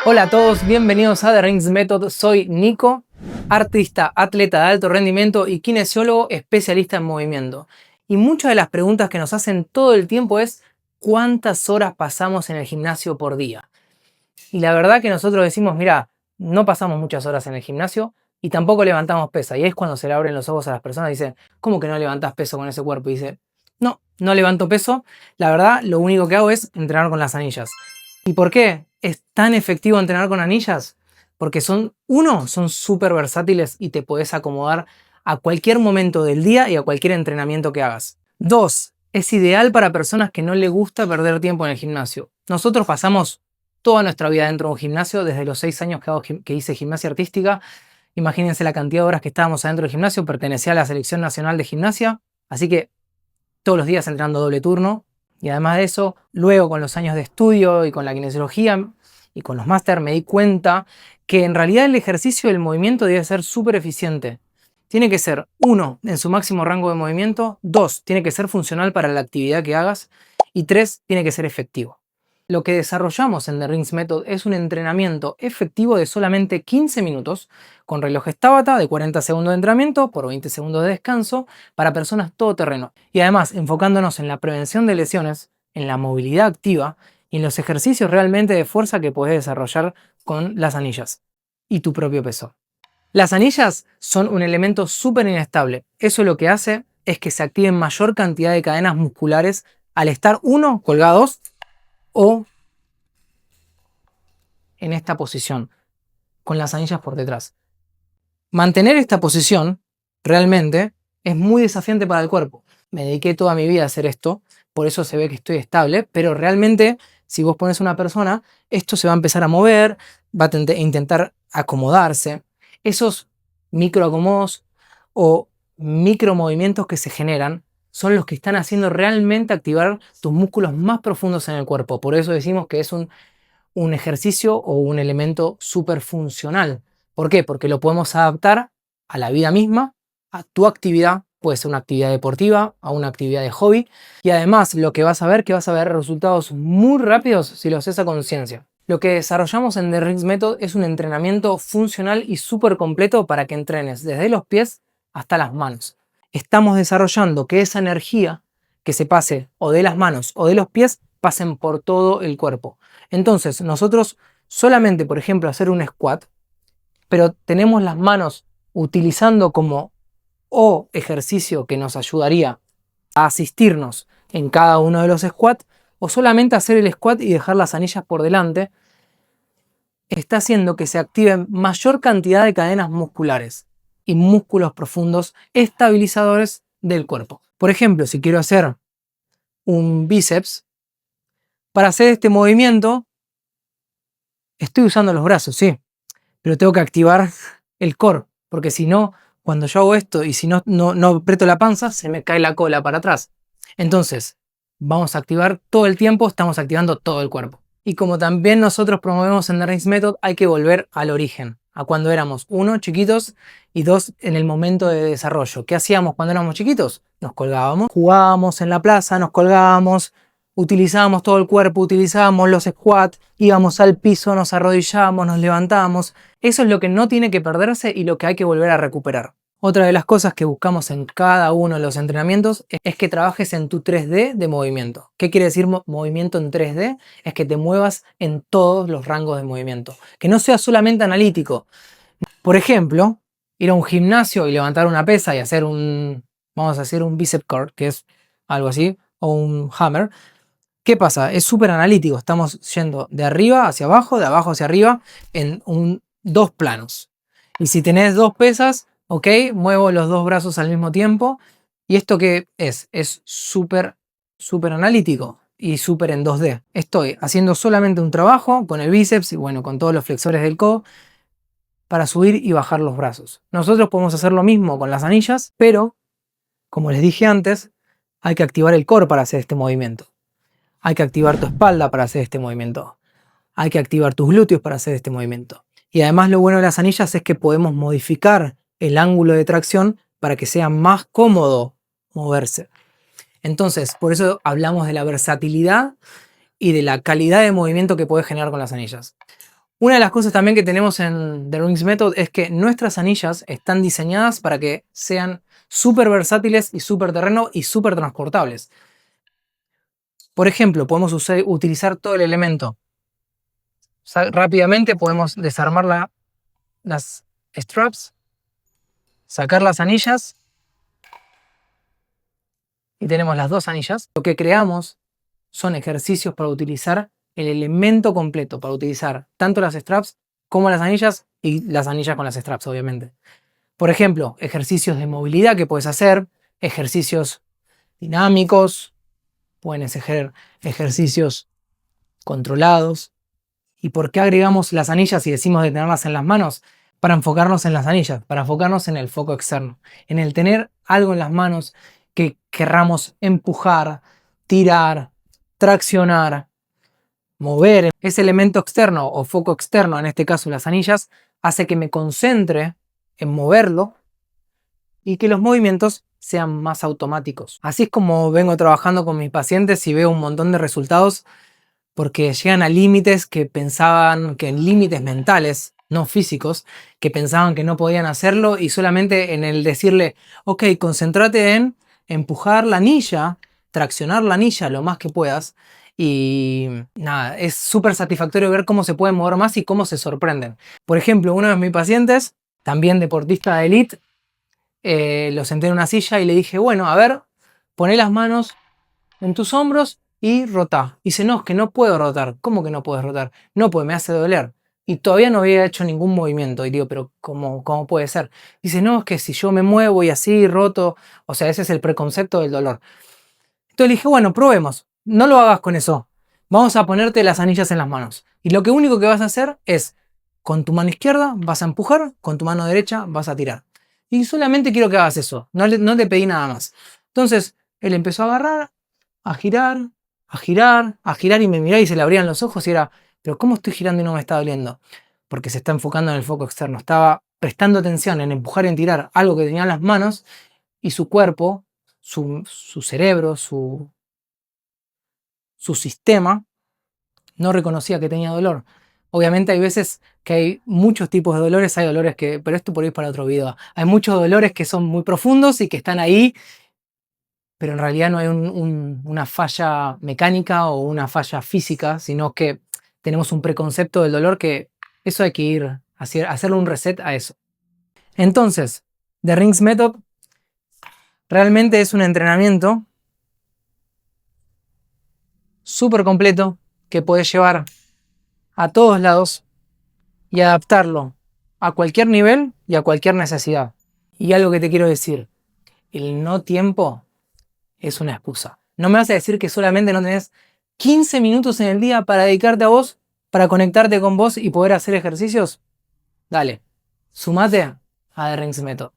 Hola a todos, bienvenidos a The Rings Method. Soy Nico, artista, atleta de alto rendimiento y kinesiólogo especialista en movimiento. Y muchas de las preguntas que nos hacen todo el tiempo es ¿cuántas horas pasamos en el gimnasio por día? Y la verdad que nosotros decimos, mira, no pasamos muchas horas en el gimnasio y tampoco levantamos pesa. Y es cuando se le abren los ojos a las personas y dicen, ¿cómo que no levantás peso con ese cuerpo? Y dice, no levanto peso. La verdad, lo único que hago es entrenar con las anillas. ¿Y por qué es tan efectivo entrenar con anillas? Porque son súper versátiles y te podés acomodar a cualquier momento del día y a cualquier entrenamiento que hagas. 2, es ideal para personas que no les gusta perder tiempo en el gimnasio. Nosotros pasamos toda nuestra vida dentro de un gimnasio, desde los 6 años que hice gimnasia artística. Imagínense la cantidad de horas que estábamos adentro del gimnasio, pertenecía a la selección nacional de gimnasia, así que todos los días entrenando doble turno. Y además de eso, luego con los años de estudio y con la kinesiología y con los máster me di cuenta que en realidad el ejercicio del movimiento debe ser súper eficiente. Tiene que ser, 1, en su máximo rango de movimiento, 2, tiene que ser funcional para la actividad que hagas y 3, tiene que ser efectivo. Lo que desarrollamos en The Rings Method es un entrenamiento efectivo de solamente 15 minutos con relojes Tabata de 40 segundos de entrenamiento por 20 segundos de descanso para personas todoterreno. Y además enfocándonos en la prevención de lesiones, en la movilidad activa y en los ejercicios realmente de fuerza que puedes desarrollar con las anillas y tu propio peso. Las anillas son un elemento súper inestable. Eso lo que hace es que se activen mayor cantidad de cadenas musculares al estar colgados o en esta posición, con las anillas por detrás. Mantener esta posición realmente es muy desafiante para el cuerpo. Me dediqué toda mi vida a hacer esto, por eso se ve que estoy estable, pero realmente si vos pones a una persona, esto se va a empezar a mover, va a intentar acomodarse. Esos microacomodos o micromovimientos que se generan son los que están haciendo realmente activar tus músculos más profundos en el cuerpo. Por eso decimos que es un ejercicio o un elemento súper funcional. ¿Por qué? Porque lo podemos adaptar a la vida misma, a tu actividad, puede ser una actividad deportiva, a una actividad de hobby, y además lo que vas a ver, que vas a ver resultados muy rápidos si lo haces a conciencia. Lo que desarrollamos en The Rings Method es un entrenamiento funcional y súper completo para que entrenes desde los pies hasta las manos. Estamos desarrollando que esa energía que se pase o de las manos o de los pies pasen por todo el cuerpo. Entonces nosotros solamente, por ejemplo, hacer un squat, pero tenemos las manos utilizando como ejercicio que nos ayudaría a asistirnos en cada uno de los squats, o solamente hacer el squat y dejar las anillas por delante, está haciendo que se activen mayor cantidad de cadenas musculares y músculos profundos estabilizadores del cuerpo. Por ejemplo, si quiero hacer un bíceps, para hacer este movimiento estoy usando los brazos, sí, pero tengo que activar el core, porque si no, cuando yo hago esto y si no aprieto la panza, se me cae la cola para atrás. Entonces, vamos a activar todo el tiempo, estamos activando todo el cuerpo. Y como también nosotros promovemos en The Rings Method, hay que volver al origen, a cuando éramos 1, chiquitos, y 2, en el momento de desarrollo. ¿Qué hacíamos cuando éramos chiquitos? Nos colgábamos, jugábamos en la plaza, nos colgábamos, utilizábamos todo el cuerpo, utilizábamos los squats, íbamos al piso, nos arrodillábamos, nos levantábamos. Eso es lo que no tiene que perderse y lo que hay que volver a recuperar. Otra de las cosas que buscamos en cada uno de los entrenamientos es que trabajes en tu 3D de movimiento. ¿Qué quiere decir movimiento en 3D? Es que te muevas en todos los rangos de movimiento. Que no sea solamente analítico. Por ejemplo, ir a un gimnasio y levantar una pesa y hacer vamos a hacer un bicep curl, que es algo así, o un hammer. ¿Qué pasa? Es súper analítico. Estamos yendo de arriba hacia abajo, de abajo hacia arriba, en dos planos. Y si tenés dos pesas, ok, muevo los dos brazos al mismo tiempo. ¿Y esto qué es? Es súper analítico y súper en 2D. Estoy haciendo solamente un trabajo con el bíceps y bueno, con todos los flexores del codo para subir y bajar los brazos. Nosotros podemos hacer lo mismo con las anillas, pero, como les dije antes, hay que activar el core para hacer este movimiento. Hay que activar tu espalda para hacer este movimiento. Hay que activar tus glúteos para hacer este movimiento. Y además lo bueno de las anillas es que podemos modificar el ángulo de tracción para que sea más cómodo moverse. Entonces, por eso hablamos de la versatilidad y de la calidad de movimiento que puedes generar con las anillas. Una de las cosas también que tenemos en The Rings Method es que nuestras anillas están diseñadas para que sean súper versátiles y súper terreno y súper transportables. Por ejemplo, podemos utilizar todo el elemento. Rápidamente podemos desarmar las straps, sacar las anillas y tenemos las dos anillas. Lo que creamos son ejercicios para utilizar el elemento completo, para utilizar tanto las straps como las anillas y las anillas con las straps, obviamente. Por ejemplo, ejercicios de movilidad que puedes hacer, ejercicios dinámicos, pueden ser ejercicios controlados. ¿Y por qué agregamos las anillas y decimos de tenerlas en las manos? Para enfocarnos en las anillas, para enfocarnos en el foco externo, en el tener algo en las manos que querramos empujar, tirar, traccionar, mover. Ese elemento externo o foco externo, en este caso las anillas, hace que me concentre en moverlo y que los movimientos sean más automáticos. Así es como vengo trabajando con mis pacientes y veo un montón de resultados, porque llegan a límites que pensaban que en límites mentales, no físicos, que pensaban que no podían hacerlo, y solamente en el decirle, ok, concéntrate en empujar la anilla, traccionar la anilla lo más que puedas, y nada, es súper satisfactorio ver cómo se pueden mover más y cómo se sorprenden. Por ejemplo, uno de mis pacientes, también deportista de elite, lo senté en una silla y le dije, bueno, a ver, poné las manos en tus hombros y rotá. Dice, no, es que no puedo rotar. ¿Cómo que no puedes rotar? No, pues me hace doler. Y todavía no había hecho ningún movimiento. Y digo, pero ¿cómo puede ser? Dice, no, es que si yo me muevo y así roto, o sea, ese es el preconcepto del dolor. Entonces le dije, bueno, probemos. No lo hagas con eso. Vamos a ponerte las anillas en las manos. Y lo único que vas a hacer es, con tu mano izquierda vas a empujar, con tu mano derecha vas a tirar. Y solamente quiero que hagas eso. No te pedí nada más. Entonces, él empezó a agarrar, a girar, a girar, a girar, y me miraba y se le abrían los ojos y era, pero ¿cómo estoy girando y no me está doliendo? Porque se está enfocando en el foco externo. Estaba prestando atención en empujar y en tirar algo que tenía en las manos, y su cuerpo, su cerebro, su sistema no reconocía que tenía dolor. Obviamente hay veces que hay muchos tipos de dolores, hay dolores que, pero esto por ir para otro video. Hay muchos dolores que son muy profundos y que están ahí, pero en realidad no hay una falla mecánica o una falla física, sino que tenemos un preconcepto del dolor que eso hay que ir a hacerle un reset a eso. Entonces, The Rings Method realmente es un entrenamiento súper completo que puedes llevar a todos lados y adaptarlo a cualquier nivel y a cualquier necesidad. Y algo que te quiero decir, el no tiempo es una excusa. No me vas a decir que solamente no tenés 15 minutos en el día para dedicarte a vos, para conectarte con vos y poder hacer ejercicios. Dale, sumate a The Rings Method.